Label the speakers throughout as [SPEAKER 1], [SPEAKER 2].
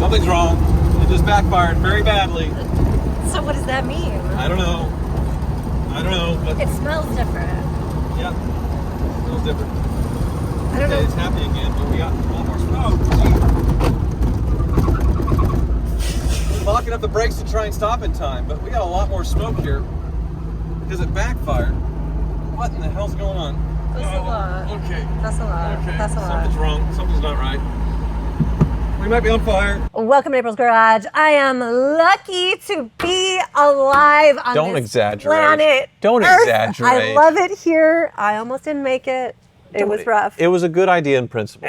[SPEAKER 1] Something's wrong. It just backfired very badly.
[SPEAKER 2] So what does that mean?
[SPEAKER 1] I don't know. But
[SPEAKER 2] It smells different.
[SPEAKER 1] yeah, it smells different.
[SPEAKER 2] I don't know.
[SPEAKER 1] It's happy again, but we got a lot more smoke. Locking up the brakes to try and stop in time, but we got a lot more smoke here because it backfired. What in the hell's going on?
[SPEAKER 2] That's a lot.
[SPEAKER 1] Okay.
[SPEAKER 2] That's a lot.
[SPEAKER 1] Okay.
[SPEAKER 2] That's a lot.
[SPEAKER 1] Something's wrong. Something's not right. We might be on fire.
[SPEAKER 2] Welcome to April's Garage. I am lucky to be alive on
[SPEAKER 1] Don't
[SPEAKER 2] this
[SPEAKER 1] exaggerate.
[SPEAKER 2] planet.
[SPEAKER 1] Don't
[SPEAKER 2] Earth.
[SPEAKER 1] exaggerate.
[SPEAKER 2] I love it here. I almost didn't make it. It was rough.
[SPEAKER 1] It was a good idea in principle.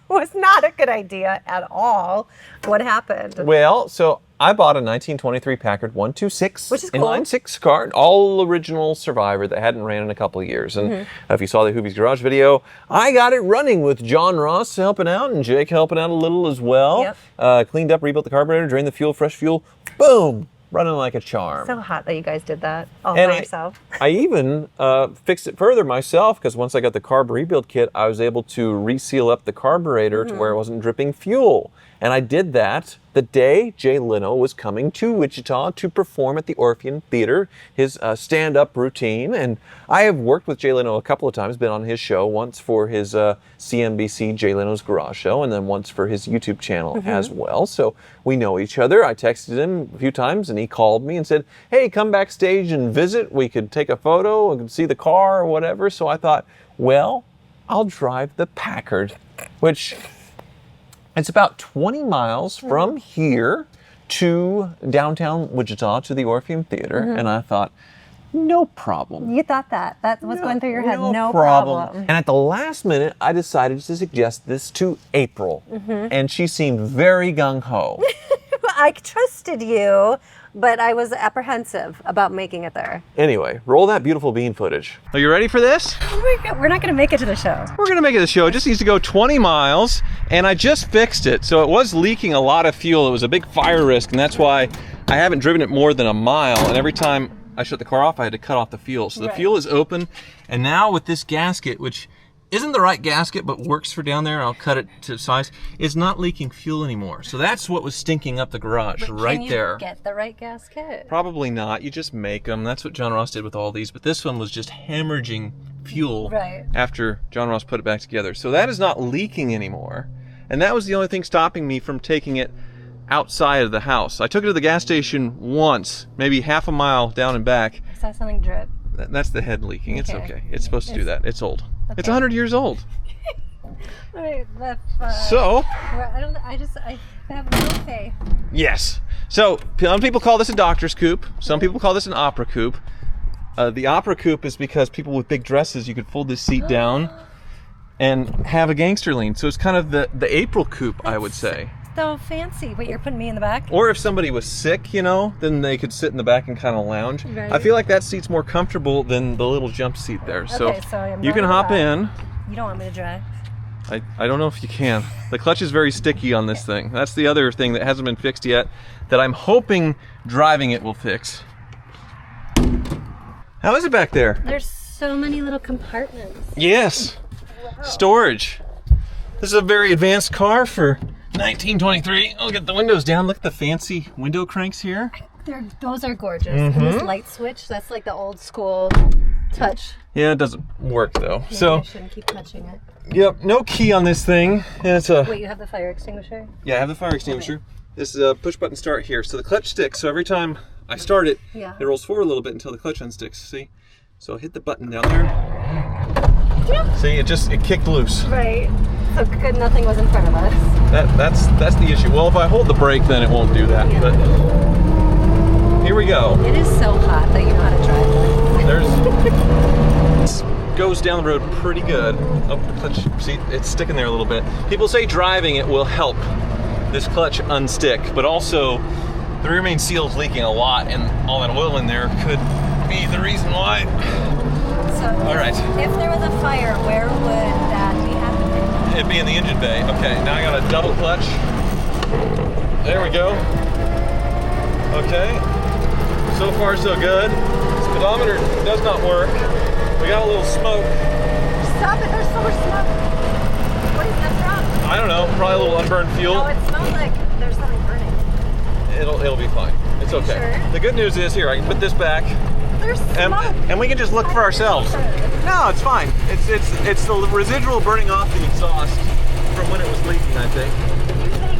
[SPEAKER 2] Was not a good idea at all. What happened?
[SPEAKER 1] Well, so I bought a 1923 Packard 126
[SPEAKER 2] Which is cool.
[SPEAKER 1] inline-six car, all original Survivor that hadn't ran in a couple of years. And if you saw the Hoovie's Garage video, I got it running with John Ross helping out and Jake helping out a little as well.
[SPEAKER 2] Yep.
[SPEAKER 1] Cleaned up, rebuilt the carburetor, drained the fuel, fresh fuel, boom, running like a charm.
[SPEAKER 2] So hot that you guys did that all
[SPEAKER 1] And
[SPEAKER 2] by yourself.
[SPEAKER 1] I even fixed it further myself because once I got the carb rebuild kit, I was able to reseal up the carburetor to where it wasn't dripping fuel. And I did that the day Jay Leno was coming to Wichita to perform at the Overheating Theater, his stand-up routine. And I have worked with Jay Leno a couple of times, been on his show, once for his CNBC Jay Leno's Garage Show, and then once for his YouTube channel as well. So we know each other. I texted him a few times, and he called me and said, hey, come backstage and visit. We could take a photo and see the car or whatever. So I thought, well, I'll drive the Packard, which... it's about 20 miles from here to downtown Wichita to the Overheating Theater, and I thought, no problem.
[SPEAKER 2] You thought that. That was going through your head. No
[SPEAKER 1] problem.
[SPEAKER 2] problem.
[SPEAKER 1] And at the last minute, I decided to suggest this to April, and she seemed very gung-ho.
[SPEAKER 2] I trusted you, but I was apprehensive about making it there.
[SPEAKER 1] Anyway, roll that beautiful bean footage. Are you ready for this?
[SPEAKER 2] We're not going to make it to the show.
[SPEAKER 1] We're gonna make it a show. It just needs to go 20 miles, and I just fixed it. So it was leaking a lot of fuel. It was a big fire risk, and that's why I haven't driven it more than a mile. And every time I shut the car off, I had to cut off the fuel. So the fuel is open, and now with this gasket, which isn't the right gasket, but works for down there, I'll cut it to size, it's not leaking fuel anymore. So that's what was stinking up the garage right there.
[SPEAKER 2] Can you get the right gasket?
[SPEAKER 1] Probably not. You just make them. That's what John Ross did with all these. But this one was just hemorrhaging fuel after John Ross put it back together. So that is not leaking anymore. And that was the only thing stopping me from taking it outside of the house. I took it to the gas station once, maybe half a mile down and back.
[SPEAKER 2] I saw something drip.
[SPEAKER 1] That's the head leaking. It's okay. It's supposed to do that. It's old.
[SPEAKER 2] Okay.
[SPEAKER 1] It's 100 years old.
[SPEAKER 2] All right,
[SPEAKER 1] So
[SPEAKER 2] I have no faith.
[SPEAKER 1] yes. So some people call this a doctor's coupe. Some people call this an opera coupe. The opera coupe is because people with big dresses, you could fold this seat down and have a gangster lean. So it's kind of the April coupe, I would say.
[SPEAKER 2] So fancy. Wait, you're putting me in the back?
[SPEAKER 1] Or if somebody was sick, you know, then they could sit in the back and kind of lounge.
[SPEAKER 2] Right.
[SPEAKER 1] I feel like that seat's more comfortable than the little jump seat there. So,
[SPEAKER 2] Okay, so I'm
[SPEAKER 1] you can
[SPEAKER 2] going
[SPEAKER 1] hop
[SPEAKER 2] back.
[SPEAKER 1] in.
[SPEAKER 2] You don't want me to drive?
[SPEAKER 1] I don't know if you can. The clutch is very sticky on this thing. That's the other thing that hasn't been fixed yet that I'm hoping driving it will fix. How is it back there?
[SPEAKER 2] There's so many little compartments.
[SPEAKER 1] Yes. Wow. Storage. This is a very advanced car for 1923. I'll get the windows down. Look at the fancy window cranks here.
[SPEAKER 2] Those are gorgeous. And this light switch, that's like the old school touch.
[SPEAKER 1] Yeah, it doesn't work though.
[SPEAKER 2] Maybe
[SPEAKER 1] so
[SPEAKER 2] I shouldn't keep touching it.
[SPEAKER 1] Yep, no key on this thing. And it's a
[SPEAKER 2] Wait, you have the fire extinguisher?
[SPEAKER 1] Yeah, I have the fire extinguisher. This is a push button start here. So the clutch sticks. So every time I start it, it rolls forward a little bit until the clutch unsticks. See? So I'll hit the button down there. See, it kicked loose.
[SPEAKER 2] Right. So good nothing was in front of us.
[SPEAKER 1] That's the issue. Well, if I hold the brake, then it won't do that. But here we go.
[SPEAKER 2] It is so hot that you know how to drive.
[SPEAKER 1] This goes down the road pretty good. Oh, the clutch, see, it's sticking there a little bit. People say driving it will help this clutch unstick, but also the rear main seal is leaking a lot, and all that oil in there could be the reason why.
[SPEAKER 2] So,
[SPEAKER 1] all right.
[SPEAKER 2] If there was a fire, where would that be happening?
[SPEAKER 1] It'd be in the engine bay. Okay, now I got a double clutch. There we go. Okay. So far, so good. Speedometer does not work. We got a little smoke.
[SPEAKER 2] Stop it, there's so much smoke. What is that from?
[SPEAKER 1] I don't know, probably a little unburned fuel.
[SPEAKER 2] No, it smells like there's something
[SPEAKER 1] It'll be fine. It's
[SPEAKER 2] Are you
[SPEAKER 1] okay.
[SPEAKER 2] sure?
[SPEAKER 1] The good news is here, I can put this back
[SPEAKER 2] There's smoke.
[SPEAKER 1] and we can just look for ourselves. No, it's fine. It's the residual burning off the exhaust from when it was leaking, I think.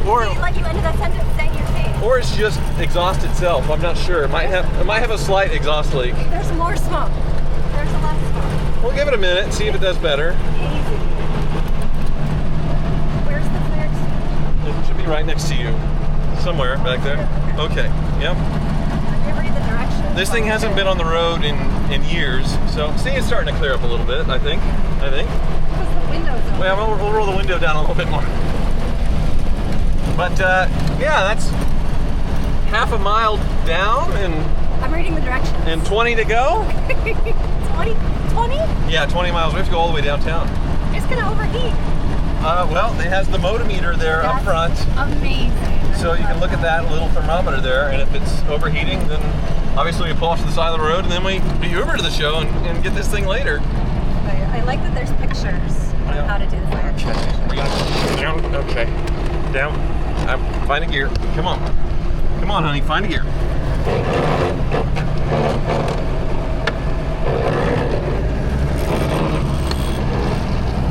[SPEAKER 2] Or like you ended that sentence saying your face.
[SPEAKER 1] Or it's just exhaust itself. I'm not sure. It might have a slight exhaust leak.
[SPEAKER 2] There's more smoke. There's a lot of smoke.
[SPEAKER 1] We'll give it a minute and see if it does better.
[SPEAKER 2] Hazy. Where's the fire extinguisher?
[SPEAKER 1] It should be right next to you. Somewhere back there. Okay. Yep.
[SPEAKER 2] Let me read the directions.
[SPEAKER 1] This thing hasn't been on the road in years, so see, it's starting to clear up a little bit, I think.
[SPEAKER 2] Because the window's open.
[SPEAKER 1] Well, we'll roll the window down a little bit more. But yeah, that's half a mile down
[SPEAKER 2] I'm reading the directions.
[SPEAKER 1] and 20 to go.
[SPEAKER 2] 20?
[SPEAKER 1] Yeah, 20 miles. We have to go all the way downtown.
[SPEAKER 2] It's gonna overheat.
[SPEAKER 1] Well, it has the motometer there up front,
[SPEAKER 2] Amazing.
[SPEAKER 1] so you can look at that little thermometer there, and if it's overheating, then obviously we pull off to the side of the road, and then we Uber to the show and get this thing later.
[SPEAKER 2] I like that there's pictures on how to do the fire extinguisher.
[SPEAKER 1] We're gonna down. Okay, down. Find a gear. Come on, honey. Find a gear.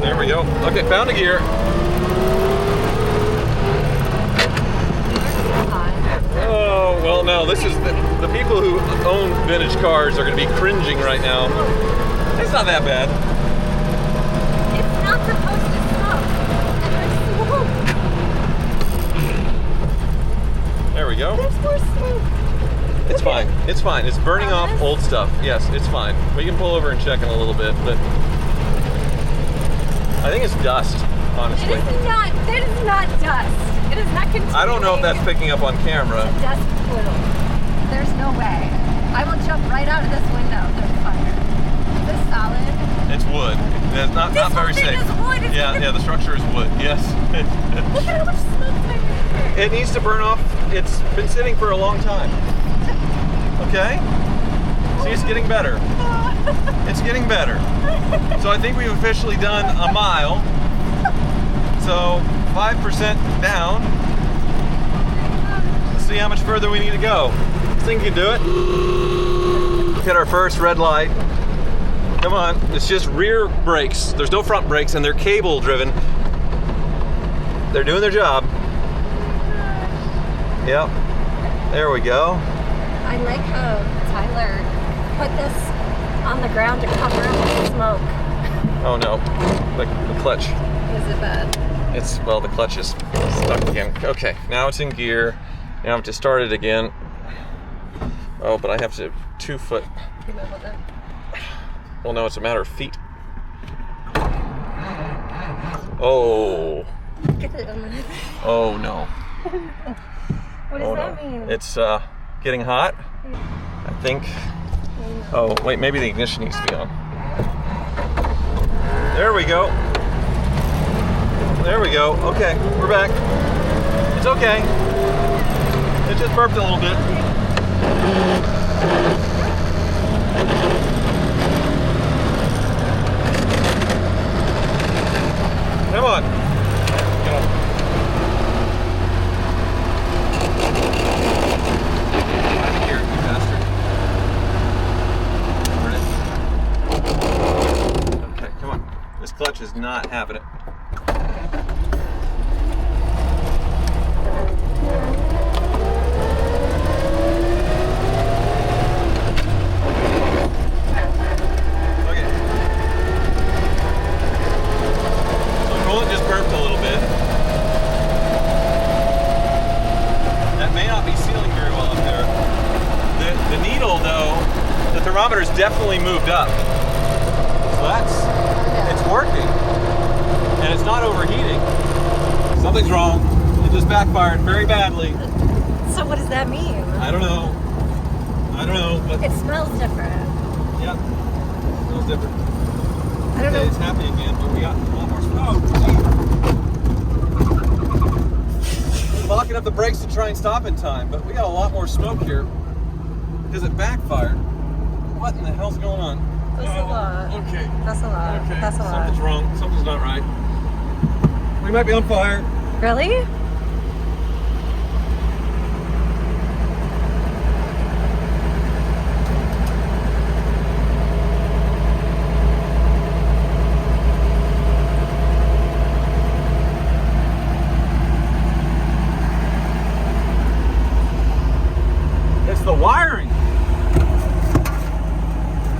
[SPEAKER 1] There we go. Okay, found a gear. Oh, well, no, this is the people who own vintage cars are going to be cringing right now. It's not that bad.
[SPEAKER 2] It's not supposed to smoke. And there's smoke.
[SPEAKER 1] There we go.
[SPEAKER 2] There's more smoke.
[SPEAKER 1] It's fine. It's fine. It's burning off old stuff. Yes, it's fine. We can pull over and check in a little bit, but I think it's dust, honestly.
[SPEAKER 2] It is not dust. It is not continuing.
[SPEAKER 1] I don't know if that's picking up on camera.
[SPEAKER 2] Dust plume. There's no way. I will jump right out of this window. There's fire. Is this solid?
[SPEAKER 1] It's wood. It's not very
[SPEAKER 2] This whole
[SPEAKER 1] safe.
[SPEAKER 2] thing is wood.
[SPEAKER 1] Yeah, the structure is wood. Yes.
[SPEAKER 2] Look at how much smoke there is.
[SPEAKER 1] It needs to burn off. It's been sitting for a long time. Okay? See, it's getting better. It's getting better. So I think we've officially done a mile. So 5% down. Let's see how much further we need to go. This thing can do it. Hit our first red light. Come on. It's just rear brakes. There's no front brakes, and they're cable driven. They're doing their job. Yep. There we go.
[SPEAKER 2] I like how Tyler put this on the ground to cover up the smoke.
[SPEAKER 1] Oh no, the clutch.
[SPEAKER 2] Is it bad?
[SPEAKER 1] The clutch is stuck again. Okay, now it's in gear. Now I have to start it again. Oh, but I have to 2 foot. Well, no, it's a matter of feet. Oh. Oh no.
[SPEAKER 2] What does that mean?
[SPEAKER 1] It's getting hot, I think. Oh, wait, maybe the ignition needs to be on. There we go. There we go. Okay, we're back. It's okay. It just burped a little bit. Come on. Go. Here, you bastard. Okay, come on. This clutch is not having it. Thermometer's definitely moved up. So it's working. And it's not overheating. Something's wrong. It just backfired very badly.
[SPEAKER 2] So what does that mean?
[SPEAKER 1] I don't know. But
[SPEAKER 2] It smells different.
[SPEAKER 1] yeah, it smells different.
[SPEAKER 2] I don't know.
[SPEAKER 1] It's happy again, but we got a lot more smoke. Locking up the brakes to try and stop in time, but we got a lot more smoke here because it backfired. What in the hell's going on?
[SPEAKER 2] That's a lot.
[SPEAKER 1] Okay.
[SPEAKER 2] That's a lot.
[SPEAKER 1] Okay.
[SPEAKER 2] That's a lot.
[SPEAKER 1] Something's wrong. Something's not right. We might be on fire.
[SPEAKER 2] Really?
[SPEAKER 1] the wiring.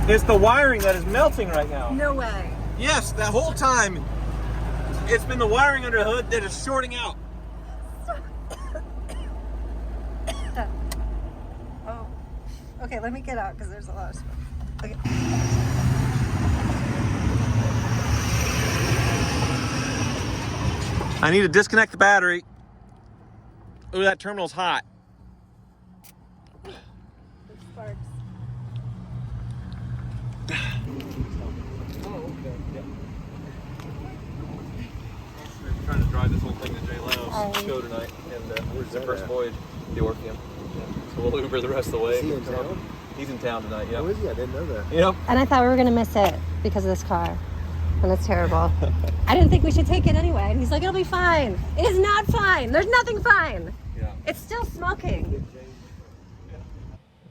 [SPEAKER 1] It's the wiring that is melting right now.
[SPEAKER 2] No way.
[SPEAKER 1] Yes, that whole time, it's been the wiring under the hood that is shorting out.
[SPEAKER 2] Oh. Okay, let me get out because there's a lot of smoke. Okay.
[SPEAKER 1] I need to disconnect the battery. Ooh, that terminal's hot.
[SPEAKER 2] It sparks.
[SPEAKER 1] We're trying to drive this whole thing to Jay Leno's show tonight, and we're the first voyage, the Orpheum. So we'll Uber the rest of the way.
[SPEAKER 3] Is he in town?
[SPEAKER 1] He's in town tonight, yeah.
[SPEAKER 3] Oh, is he? I didn't know that.
[SPEAKER 1] Yep.
[SPEAKER 2] And I thought we were going to miss it because of this car. And it's terrible. I didn't think we should take it anyway. And he's like, it'll be fine. It is not fine. There's nothing fine.
[SPEAKER 1] Yeah.
[SPEAKER 2] It's still smoking.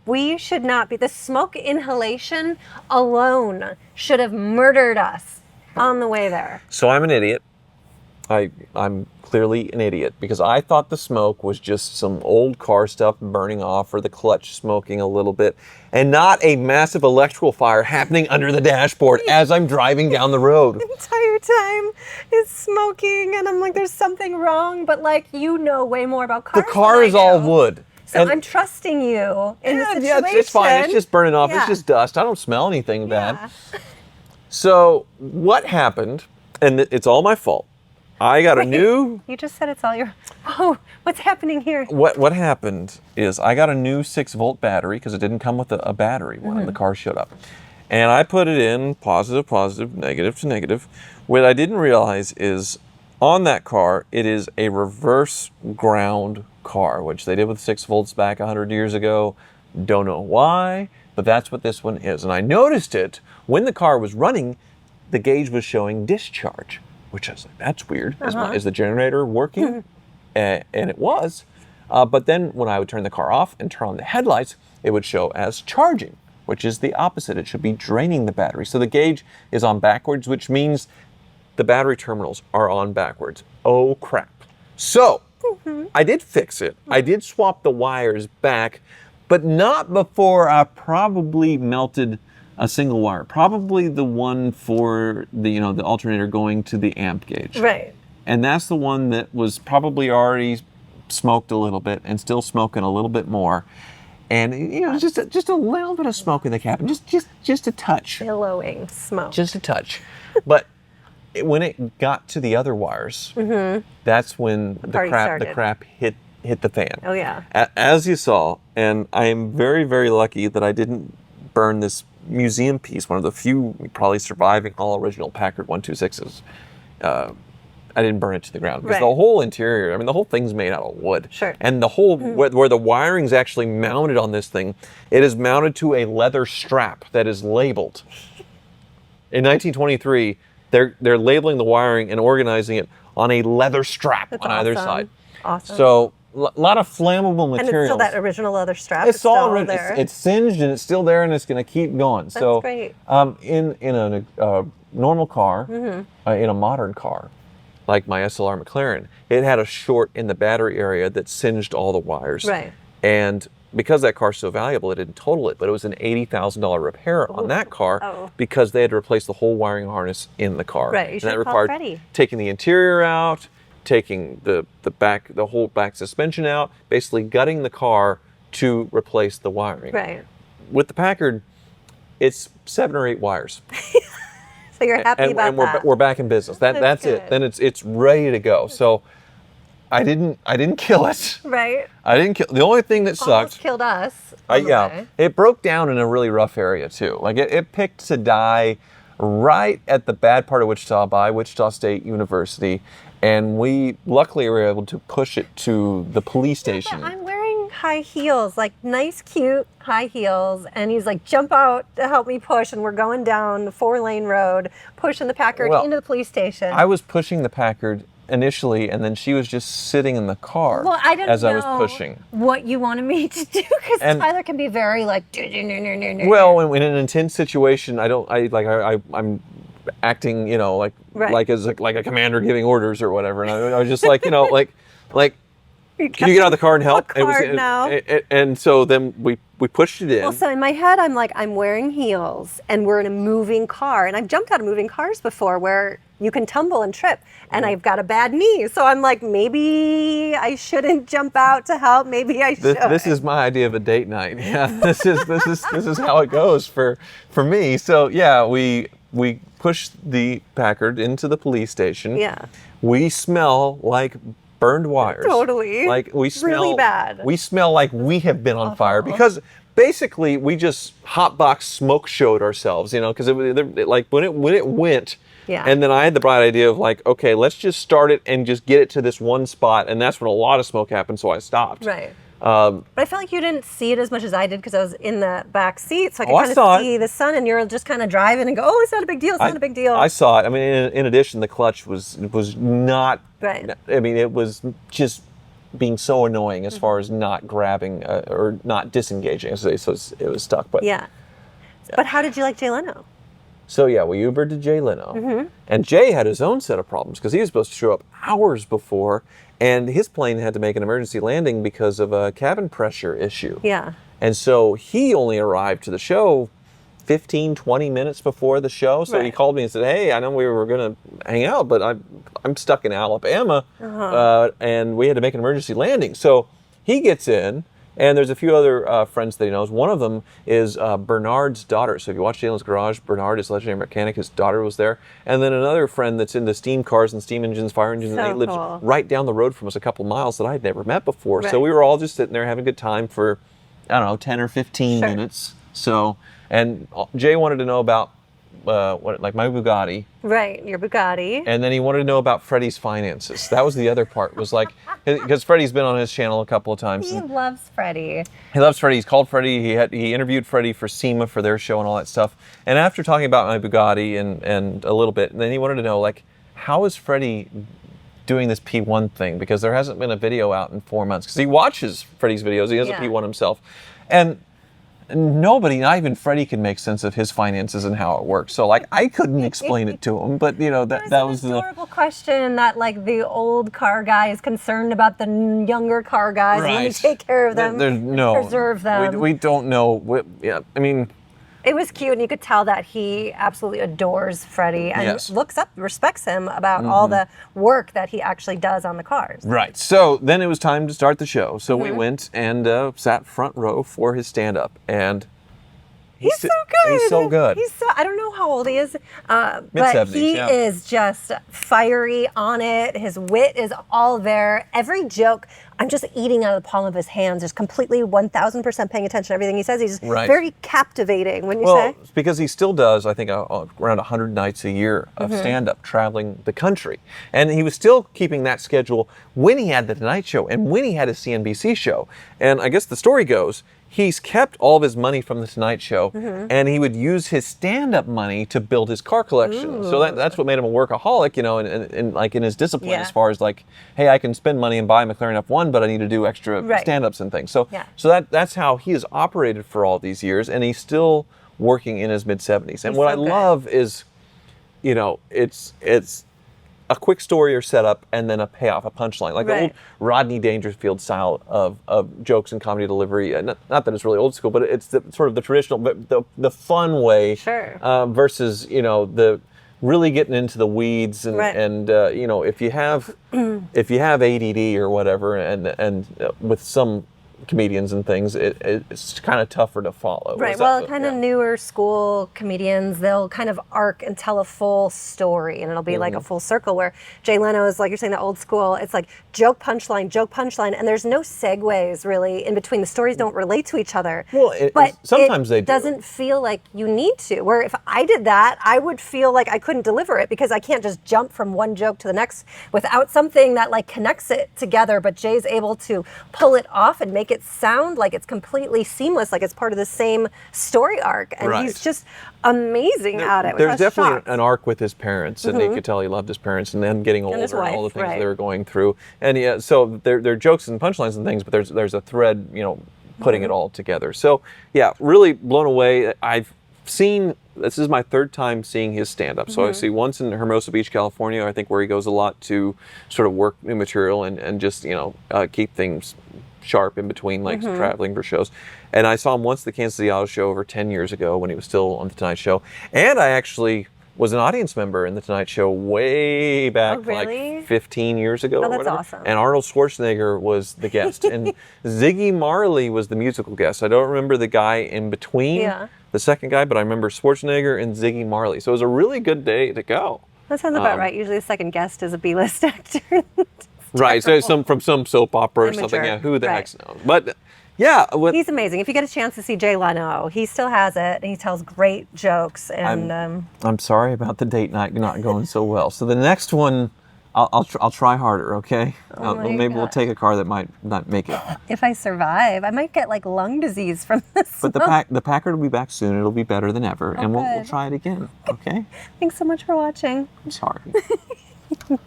[SPEAKER 2] We should not be. The smoke inhalation alone should have murdered us on the way there.
[SPEAKER 1] So I'm an idiot. I'm clearly an idiot because I thought the smoke was just some old car stuff burning off or the clutch smoking a little bit and not a massive electrical fire happening under the dashboard as I'm driving down the road.
[SPEAKER 2] The entire time it's smoking and I'm like, there's something wrong, but like, you know way more about cars.
[SPEAKER 1] The car
[SPEAKER 2] than
[SPEAKER 1] is
[SPEAKER 2] I
[SPEAKER 1] all
[SPEAKER 2] do.
[SPEAKER 1] wood.
[SPEAKER 2] So
[SPEAKER 1] And-
[SPEAKER 2] I'm trusting you in the
[SPEAKER 1] Yeah,
[SPEAKER 2] situation.
[SPEAKER 1] it's fine. It's just burning off.
[SPEAKER 2] Yeah.
[SPEAKER 1] It's just dust. I don't smell anything bad.
[SPEAKER 2] Yeah.
[SPEAKER 1] So what happened, and it's all my fault. I got a new,
[SPEAKER 2] You just said it's all your. Oh, what's happening here?
[SPEAKER 1] what happened is I got a new 6-volt battery because it didn't come with a battery when the car showed up. And I put it in positive, positive, negative to negative. What I didn't realize is on that car, it is a reverse ground car, which they did with 6 volts back 100 years ago. Don't know why, but that's what this one is. And I noticed it when the car was running, the gauge was showing discharge, which I was like, that's weird. Is the generator working? And it was. But then when I would turn the car off and turn on the headlights, it would show as charging, which is the opposite. It should be draining the battery. So the gauge is on backwards, which means the battery terminals are on backwards. Oh, crap. So I did fix it. I did swap the wires back, but not before I probably melted a single wire. Probably the one for the, the alternator going to the amp gauge.
[SPEAKER 2] Right.
[SPEAKER 1] And that's the one that was probably already smoked a little bit and still smoking a little bit more. And just a little bit of smoke in the cabin, just a touch.
[SPEAKER 2] Billowing smoke.
[SPEAKER 1] Just a touch. But when it got to the other wires, that's when the crap hit the fan.
[SPEAKER 2] Oh yeah.
[SPEAKER 1] As you saw, and I am very, very lucky that I didn't burn this museum piece, one of the few probably surviving all original Packard 126s. I didn't burn it to the ground because the whole interior, I mean, the whole thing's made out of wood.
[SPEAKER 2] Sure.
[SPEAKER 1] And the whole, where the wiring's actually mounted on this thing, it is mounted to a leather strap that is labeled. In 1923, they're labeling the wiring and organizing it on a leather strap on either side.
[SPEAKER 2] Awesome.
[SPEAKER 1] So a lot of flammable materials.
[SPEAKER 2] And it's still that original leather strap.
[SPEAKER 1] It's all
[SPEAKER 2] still there.
[SPEAKER 1] It's singed and it's still there and it's going to keep going.
[SPEAKER 2] That's great.
[SPEAKER 1] In a normal car, in a modern car, like my SLR McLaren, it had a short in the battery area that singed all the wires.
[SPEAKER 2] Right.
[SPEAKER 1] And because that car's so valuable, it didn't total it, but it was an $80,000 repair on that car because they had to replace the whole wiring harness in the car.
[SPEAKER 2] Right. You
[SPEAKER 1] and
[SPEAKER 2] should
[SPEAKER 1] that
[SPEAKER 2] have called
[SPEAKER 1] required
[SPEAKER 2] Freddie.
[SPEAKER 1] taking the interior out, taking the whole back suspension out, basically gutting the car to replace the wiring.
[SPEAKER 2] Right.
[SPEAKER 1] With the Packard, it's 7 or 8 wires.
[SPEAKER 2] So you're happy about
[SPEAKER 1] and
[SPEAKER 2] that.
[SPEAKER 1] we're back in business. That's it.
[SPEAKER 2] good.
[SPEAKER 1] Then it's ready to go. So I didn't kill it.
[SPEAKER 2] Right.
[SPEAKER 1] I didn't kill. The only thing that
[SPEAKER 2] Almost
[SPEAKER 1] sucked.
[SPEAKER 2] killed us. on the way.
[SPEAKER 1] It broke down in a really rough area too. Like it picked to die right at the bad part of Wichita by Wichita State University, and we luckily were able to push it to the police station.
[SPEAKER 2] I'm wearing high heels, like nice, cute high heels, and he's like, jump out to help me push, and we're going down the 4-lane road, pushing the Packard into the police station.
[SPEAKER 1] I was pushing the Packard initially, and then she was just sitting in the car as I was pushing.
[SPEAKER 2] What you wanted me to do, because Tyler can be very like.
[SPEAKER 1] Well, in an intense situation, I'm acting, like as like a commander giving orders or whatever, and I was just like, like. Can you get out of the car and help?
[SPEAKER 2] What car now?
[SPEAKER 1] And so then we we pushed it in.
[SPEAKER 2] Well, so in my head, I'm like, I'm wearing heels and we're in a moving car. And I've jumped out of moving cars before where you can tumble and trip. And I've got a bad knee. So I'm like, maybe I shouldn't jump out to help. Maybe I should.
[SPEAKER 1] This is my idea of a date night. Yeah, this is how it goes for me. So yeah, we pushed the Packard into the police station.
[SPEAKER 2] Yeah.
[SPEAKER 1] We smell like burned wires.
[SPEAKER 2] Totally.
[SPEAKER 1] Like we smell
[SPEAKER 2] really bad.
[SPEAKER 1] We smell like we have been on fire because basically we just hotbox smoke showed ourselves, because like when it went.
[SPEAKER 2] Yeah.
[SPEAKER 1] And then I had the bright idea of like, okay, let's just start it and just get it to this one spot, and that's when a lot of smoke happened. So I stopped.
[SPEAKER 2] Right. But I felt like you didn't see it as much as I did because I was in the back seat, so I could kind of see the sun, and you're just kind of driving and go, oh, it's not a big deal. It's not a big deal.
[SPEAKER 1] I saw it. I mean, in addition, the clutch was not.
[SPEAKER 2] Right.
[SPEAKER 1] I mean, it was just being so annoying as far as not grabbing or not disengaging. So it was stuck. But
[SPEAKER 2] yeah. But how did you like Jay Leno?
[SPEAKER 1] So yeah, we Ubered to Jay Leno, and Jay had his own set of problems because he was supposed to show up hours before, and his plane had to make an emergency landing because of a cabin pressure issue.
[SPEAKER 2] Yeah.
[SPEAKER 1] And so he only arrived to the show 15, 20 minutes before the show. So he called me and said, hey, I know we were going to hang out, but I'm stuck in Alabama, and we had to make an emergency landing. So he gets in. And there's a few other friends that he knows. One of them is Bernard's daughter. So if you watch Jalen's Garage, Bernard is a legendary mechanic. His daughter was there. And then another friend that's into steam cars and steam engines, fire engines, and he lives right down the road from us a couple miles that I had never met before. Right. So we were all just sitting there having a good time for, I don't know, 10 or 15 minutes. So, and Jay wanted to know about my Bugatti.
[SPEAKER 2] Right, your Bugatti.
[SPEAKER 1] And then he wanted to know about Freddie's finances. That was the other part, was like, because Freddie's been on his channel a couple of times.
[SPEAKER 2] He loves Freddie.
[SPEAKER 1] He loves Freddie. He's called Freddie. He interviewed Freddie for SEMA for their show and all that stuff. And after talking about my Bugatti and a little bit, then he wanted to know, like, how is Freddie doing this P1 thing? Because there hasn't been a video out in 4 months. Because he watches Freddie's videos. He has a P1 himself. And nobody, not even Freddie, can make sense of his finances and how it works. So, like, I couldn't explain it to him, but that was
[SPEAKER 2] the rhetorical question that, like, the old car guy is concerned about the younger car guys and want to take care of them, preserve them.
[SPEAKER 1] We don't know. I mean,
[SPEAKER 2] it was cute, and you could tell that he absolutely adores Freddie and looks up, respects him about all the work that he actually does on the cars.
[SPEAKER 1] Right. So then it was time to start the show. So we went and sat front row for his stand-up, and
[SPEAKER 2] he's so good.
[SPEAKER 1] He's so good.
[SPEAKER 2] I don't know how old he is, but
[SPEAKER 1] Mid-70s,
[SPEAKER 2] he is just fiery on it. His wit is all there. Every joke, I'm just eating out of the palm of his hands, just completely 1,000% paying attention to everything he says. He's very captivating, wouldn't you say?
[SPEAKER 1] Well, because he still does, I think, around 100 nights a year of stand-up, traveling the country. And he was still keeping that schedule when he had the Tonight Show and when he had his CNBC show. And I guess the story goes, he's kept all of his money from the Tonight Show, and he would use his stand-up money to build his car collection. So that's what made him a workaholic, and like in his discipline, as far as like, hey, I can spend money and buy a McLaren F1, but I need to do extra stand-ups and things. So that's how he has operated for all these years, and he's still working in his mid-70s. And what I love is, it's a quick story or setup and then a payoff, a punchline, like the old Rodney Dangerfield style of jokes and comedy delivery. Not that it's really old school, but it's sort of the traditional, but the fun way versus the really getting into the weeds and if you have ADD or whatever and with some comedians and things, it's kind of tougher to follow.
[SPEAKER 2] Right. Well, kind of newer school comedians, they'll kind of arc and tell a full story, and it'll be like a full circle. Where Jay Leno is, like you're saying, the old school. It's like joke punchline, and there's no segues really in between. The stories don't relate to each other.
[SPEAKER 1] Well,
[SPEAKER 2] but
[SPEAKER 1] sometimes they do.
[SPEAKER 2] Doesn't feel like you need to. Where if I did that, I would feel like I couldn't deliver it because I can't just jump from one joke to the next without something that like connects it together. But Jay's able to pull it off and make it sound like it's completely seamless, like it's part of the same story arc, and he's just amazing at it.
[SPEAKER 1] There's definitely an arc with his parents, and you could tell he loved his parents, and then getting older and all the things they were going through, and so they're jokes and punchlines and things, but there's a thread, putting it all together. So really blown away. I've seen, this is my third time seeing his stand-up. So I see once in Hermosa Beach, California, I think, where he goes a lot to sort of work new material and just keep things sharp in between like traveling for shows. And I saw him once at the Kansas City Auto Show over 10 years ago when he was still on the Tonight Show. And I actually was an audience member in the Tonight Show way back
[SPEAKER 2] Oh, really?
[SPEAKER 1] like 15 years ago
[SPEAKER 2] Oh,
[SPEAKER 1] or
[SPEAKER 2] that's
[SPEAKER 1] whatever.
[SPEAKER 2] awesome.
[SPEAKER 1] And Arnold Schwarzenegger was the guest. And Ziggy Marley was the musical guest. I don't remember the guy in between,
[SPEAKER 2] Yeah.
[SPEAKER 1] the second guy, but I remember Schwarzenegger and Ziggy Marley. So it was a really good day to go.
[SPEAKER 2] That sounds about right. Usually the second guest is a B-list actor.
[SPEAKER 1] Right, so from some soap opera or
[SPEAKER 2] Immature.
[SPEAKER 1] something. Yeah, who the
[SPEAKER 2] Right.
[SPEAKER 1] heck knows? But yeah,
[SPEAKER 2] He's amazing. If you get a chance to see Jay Leno, he still has it, and he tells great jokes. And
[SPEAKER 1] I'm sorry about the date night not going so well. So the next one, I'll try harder. Okay,
[SPEAKER 2] my
[SPEAKER 1] maybe we'll
[SPEAKER 2] God.
[SPEAKER 1] take a car that might not make it.
[SPEAKER 2] if I survive, I might get like lung disease from this.
[SPEAKER 1] But the Packard will be back soon. It'll be better than ever, and we'll
[SPEAKER 2] good.
[SPEAKER 1] try it again. Okay,
[SPEAKER 2] Thanks so much for watching.
[SPEAKER 1] I'm sorry.